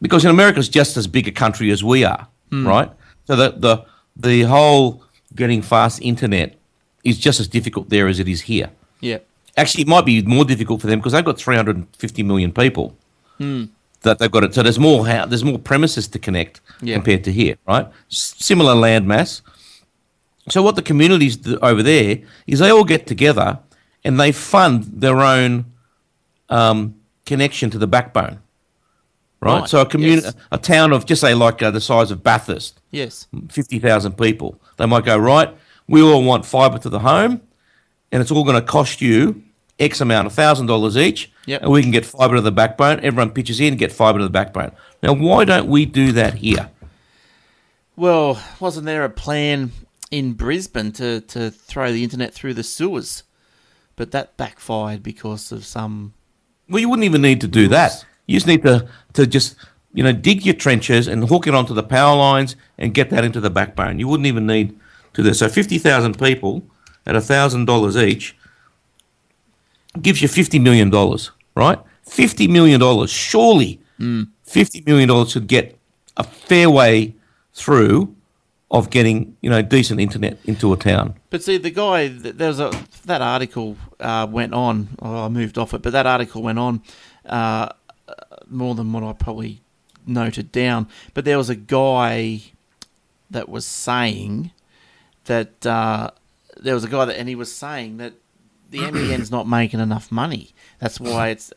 Because in America, it's just as big a country as we are, right? So the whole getting fast internet is just as difficult there as it is here. Yeah. Actually, it might be more difficult for them because they've got 350 million people that they've got it. So there's more premises to connect compared to here, right? Similar land mass. So what the communities do over there is they all get together and they fund their own connection to the backbone, right? So a town of, just say like the size of Bathurst, 50,000 people, they might go, right, we all want fibre to the home, and it's all going to cost you X amount, $1,000 each, and we can get fibre to the backbone. Everyone pitches in and get fibre to the backbone. Now, why don't we do that here? Well, wasn't there a plan in Brisbane to throw the internet through the sewers? But that backfired because of some... Well, you wouldn't even need to do that. You just need to just, dig your trenches and hook it onto the power lines and get that into the backbone. You wouldn't even need to do that. So 50,000 people at $1,000 each gives you $50 million, right? $50 million. Surely $50 million should get a fair way through of getting, decent internet into a town. But see, the guy, that article went on, I moved off it, but that article went on more than what I probably noted down. But there was a guy that was saying that, and he was saying that the NBN's not making enough money. That's why it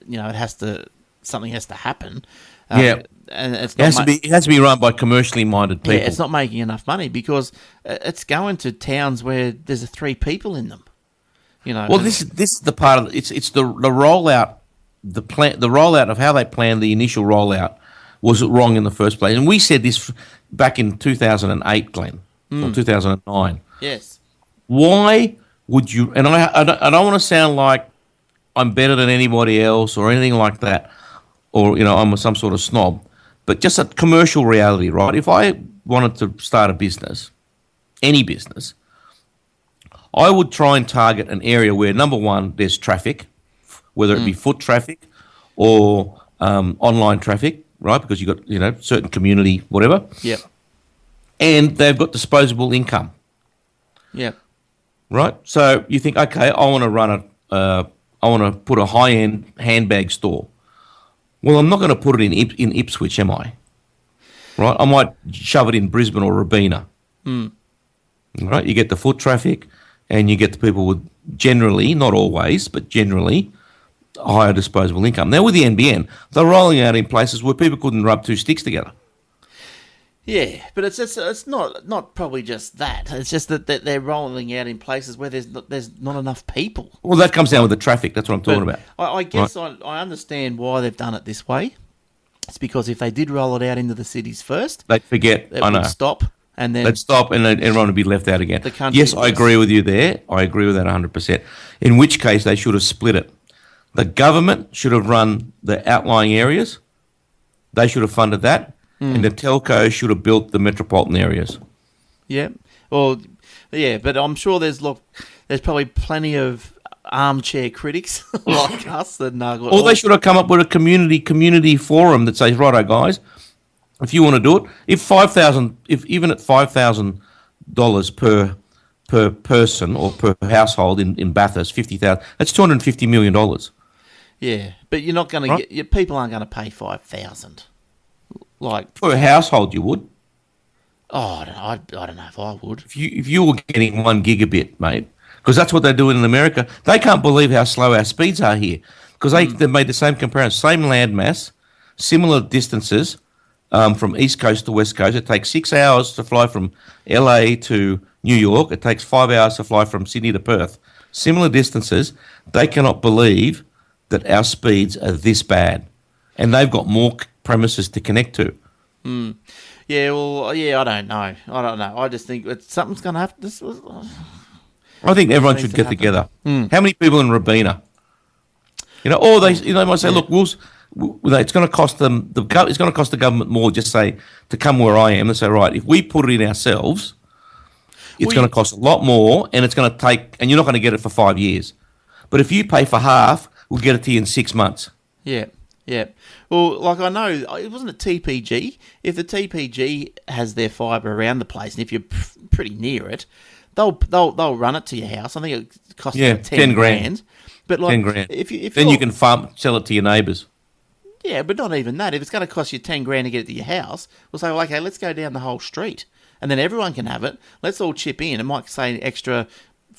has to, something has to happen. And it has to be run by commercially minded people. Yeah, it's not making enough money because it's going to towns where there's 3 people in them. Well, this is the part of it's the rollout, the rollout of how they planned the initial rollout was wrong in the first place. And we said this back in 2008, Glenn, or 2009. Yes. Why would you? And I don't want to sound like I'm better than anybody else or anything like that, or I'm some sort of snob. But just a commercial reality, right? If I wanted to start a business, any business, I would try and target an area where, number one, there's traffic, whether it be foot traffic or online traffic, right? Because you've got, certain community, whatever. Yep. And they've got disposable income. Yep. Right? So you think, okay, I want to put a high-end handbag store. Well, I'm not going to put it in Ipswich, am I? Right? I might shove it in Brisbane or Robina. Right? You get the foot traffic and you get the people with generally, not always, but generally, higher disposable income. Now, with the NBN, they're rolling out in places where people couldn't rub 2 sticks together. Yeah, but it's not probably just that. It's just that they're rolling out in places where there's not enough people. Well, that comes down with the traffic. That's what I'm talking about. I guess I understand why they've done it this way. It's because if they did roll it out into the cities first, they'd forget. It would stop, and then they'd stop, and everyone would be left out again. Yes, I agree with you there. I agree with that 100%. In which case, they should have split it. The government should have run the outlying areas. They should have funded that. And the telco should have built the metropolitan areas. Yeah. Well, yeah, but I'm sure there's probably plenty of armchair critics like us that or they should have come up with a community forum that says, righto, guys, if you want to do it, even at $5,000 per person or per household in Bathurst, 50,000, that's $250 million. Yeah, but you're not going to get people aren't going to pay 5,000. Like, Per household, you would. oh, I don't know if I would. If you were getting 1 gigabit, mate, because that's what they're doing in America. They can't believe how slow our speeds are here because they've made the same comparison, same land mass, similar distances from East Coast to West Coast. It takes 6 hours to fly from LA to New York. It takes 5 hours to fly from Sydney to Perth. Similar distances. They cannot believe that our speeds are this bad, and they've got more premises to connect to. Yeah, well, yeah, I don't know. I just think something's going to have to... I think everyone should get together. How many people in Robina? You know, or they might say, look, it's going to cost them. It's going to cost the government more. Just say to come where I am and say, right, if we put it in ourselves, it's going to cost a lot more, and it's going to take, and you're not going to get it for 5 years. But if you pay for half, we'll get it to you in 6 months. Yeah. Yeah. Well, like I know, it wasn't a TPG. If the TPG has their fibre around the place, and if you're pretty near it, they'll run it to your house. I think it costs them 10 grand. But like, 10 grand. If then you can sell it to your neighbours. Yeah, but not even that. If it's going to cost you 10 grand to get it to your house, we'll say, well, okay, let's go down the whole street, and then everyone can have it. Let's all chip in. It might say extra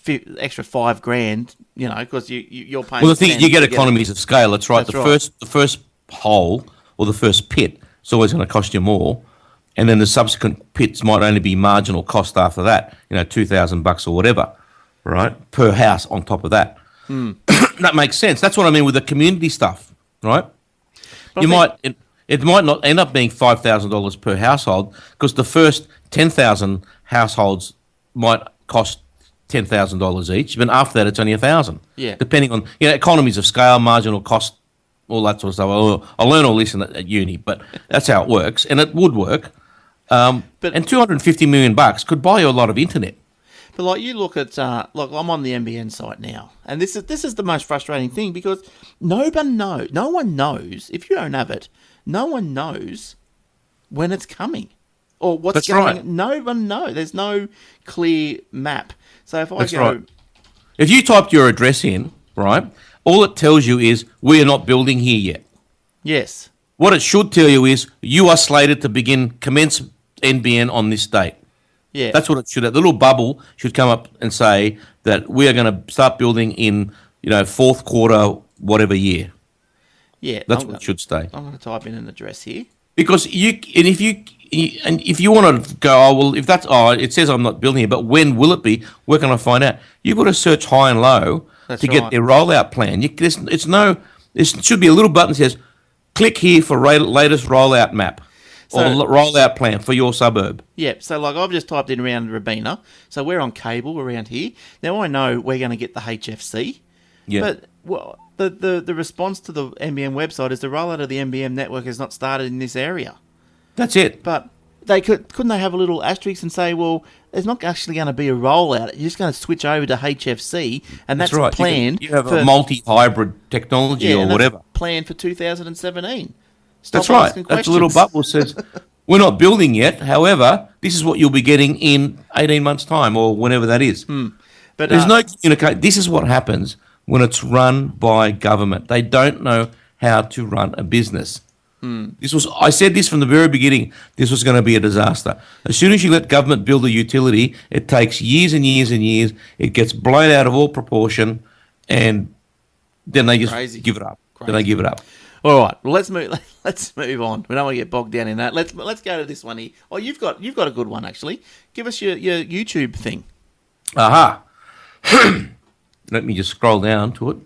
5 grand, you know, because you're paying. Well, the thing you get economies of scale. That's right. The first hole or the first pit is always going to cost you more, and then the subsequent pits might only be marginal cost after that. You know, $2,000 or whatever, right, per house on top of that. That makes sense. That's what I mean with the community stuff, right? It might not end up being $5,000 per household because the first 10,000 households might cost $10,000 each, but after that it's only $1,000. Yeah, depending on economies of scale, marginal cost, all that sort of stuff. I learn all this at uni, but that's how it works, and it would work. And $250 million could buy you a lot of internet. But like you look at, look, I'm on the NBN site now, and this is the most frustrating thing because no one knows if you don't have it. No one knows when it's coming or what's That's going. right. No one knows. There's no clear map. So if That's right. If you typed your address in, right, all it tells you is we are not building here yet. Yes. What it should tell you is you are slated to commence NBN on this date. Yeah. That's what it should have. The little bubble should come up and say that we are going to start building in, fourth quarter, whatever year. Yeah. That's what it should stay. I'm going to type in an address here. Because if you want to go, it says I'm not building it, but when will it be? Where can I find out? You've got to search high and low get their rollout plan. It should be a little button that says, click here for latest rollout map. Or rollout plan for your suburb. Yeah, so like I've just typed in around Robina. So we're on cable around here. Now I know we're going to get the HFC. Yeah. But the response to the NBN website is the rollout of the NBN network has not started in this area. That's it. But couldn't they have a little asterisk and say, well, there's not actually going to be a rollout. You're just going to switch over to HFC, and that's right. planned. You have a multi-hybrid technology or whatever. Planned for 2017. That's right. That's a little bubble says, we're not building yet. However, this is what you'll be getting in 18 months' time or whenever that is. But there's no communication. This is what happens when it's run by government. They don't know how to run a business. I said this from the very beginning. This was going to be a disaster. As soon as you let government build a utility, it takes years and years and years. It gets blown out of all proportion, and then they just give it up. Then they give it up. All right, well, let's move on. We don't want to get bogged down in that. Let's go to this one here. Oh, you've got a good one actually. Give us your YouTube thing. Aha. Let me just scroll down to it.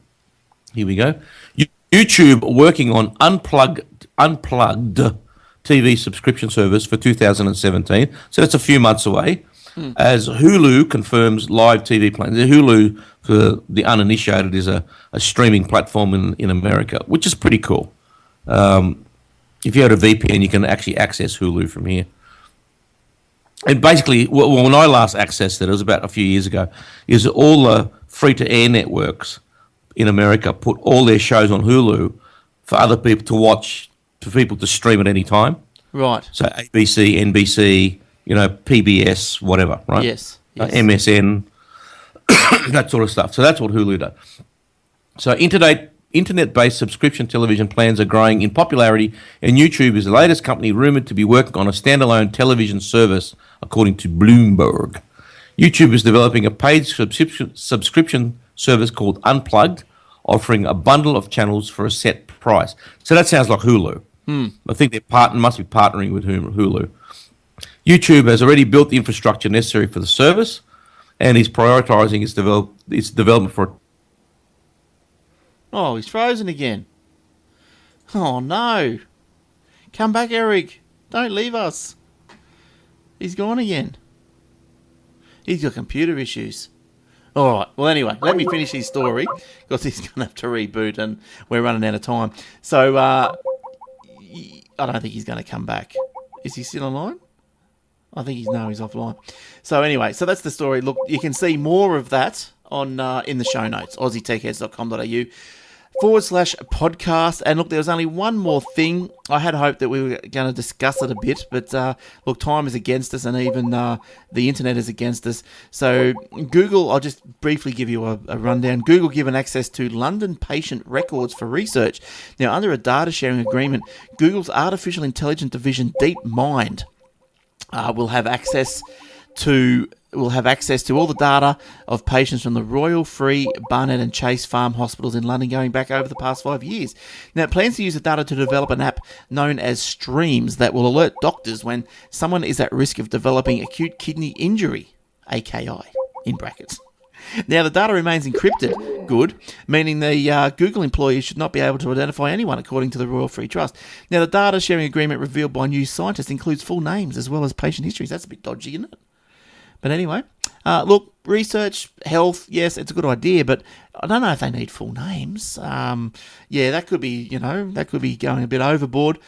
Here we go. YouTube working on Unplugged TV subscription service for 2017. So that's a few months away. As Hulu confirms live TV plans. Hulu, for the uninitiated, is a streaming platform in America, which is pretty cool. If you have a VPN, you can actually access Hulu from here. And basically, when I last accessed it was about a few years ago, is all the free-to-air networks in America put all their shows on Hulu for other people to watch, for people to stream at any time. Right. So ABC, NBC, PBS, whatever, right? Yes. MSN, that sort of stuff. So that's what Hulu does. So interstate internet-based subscription television plans are growing in popularity, and YouTube is the latest company rumoured to be working on a standalone television service, according to Bloomberg. YouTube is developing a paid subscription service called Unplugged, offering a bundle of channels for a set price. So that sounds like Hulu. I think they must be partnering with Hulu. YouTube has already built the infrastructure necessary for the service, and is prioritising its development for. Oh, he's frozen again. Oh, no. Come back, Eric. Don't leave us. He's gone again. He's got computer issues. All right. Well, anyway, let me finish his story because he's going to have to reboot and we're running out of time. So, I don't think he's going to come back. Is he still online? I think he's offline. So anyway, so that's the story. Look, you can see more of that on in the show notes, aussietechheads.com.au/podcast. And look, there was only one more thing. I had hoped that we were going to discuss it a bit, but look, time is against us, and even the internet is against us. So Google, I'll just briefly give you a rundown. Google given access to London patient records for research. Now, under a data sharing agreement, Google's artificial intelligence division DeepMind will have access to all the data of patients from the Royal Free, Barnet and Chase Farm hospitals in London going back over the past 5 years. Now, it plans to use the data to develop an app known as Streams that will alert doctors when someone is at risk of developing acute kidney injury, AKI, in brackets. Now, the data remains encrypted, good, meaning the Google employees should not be able to identify anyone, according to the Royal Free Trust. Now, the data sharing agreement revealed by new scientists includes full names as well as patient histories. That's a bit dodgy, isn't it? But anyway, look, research, health, yes, it's a good idea, but I don't know if they need full names. That could be, going a bit overboard.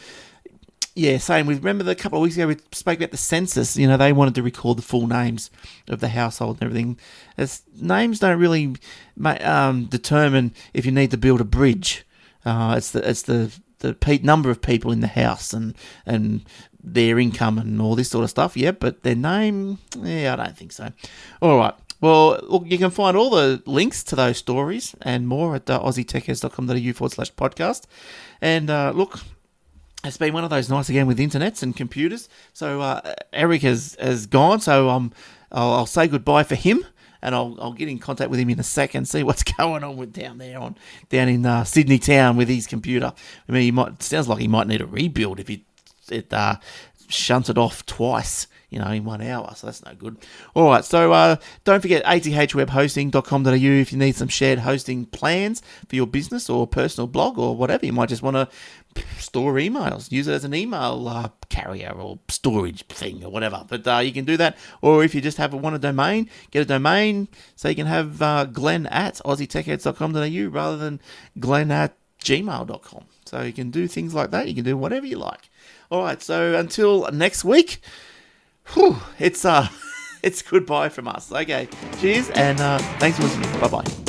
Yeah, same with, remember a couple of weeks ago we spoke about the census, they wanted to record the full names of the household and everything. Names don't really determine if you need to build a bridge. It's the number of people in the house and their income and all this sort of stuff, yeah, but their name, I don't think so. All right. Well, look, you can find all the links to those stories and more at aussietechheads.com.au/podcast. And look, it's been one of those nights again with internets and computers. So Eric has gone, so I'll say goodbye for him, and I'll get in contact with him in a second, see what's going on with down in Sydney town with his computer. I mean, sounds like he might need a rebuild if it shunted off twice, in 1 hour, so that's no good. All right, so don't forget athwebhosting.com.au if you need some shared hosting plans for your business or personal blog or whatever. You might just want to store emails, use it as an email carrier or storage thing or whatever. But you can do that, or if you just want a domain, get a domain so you can have Glenn at aussietechheads.com.au rather than Glenn at gmail.com. So you can do things like that. You can do whatever you like. All right, so until next week, it's goodbye from us. Okay, cheers, and thanks for listening. Bye-bye.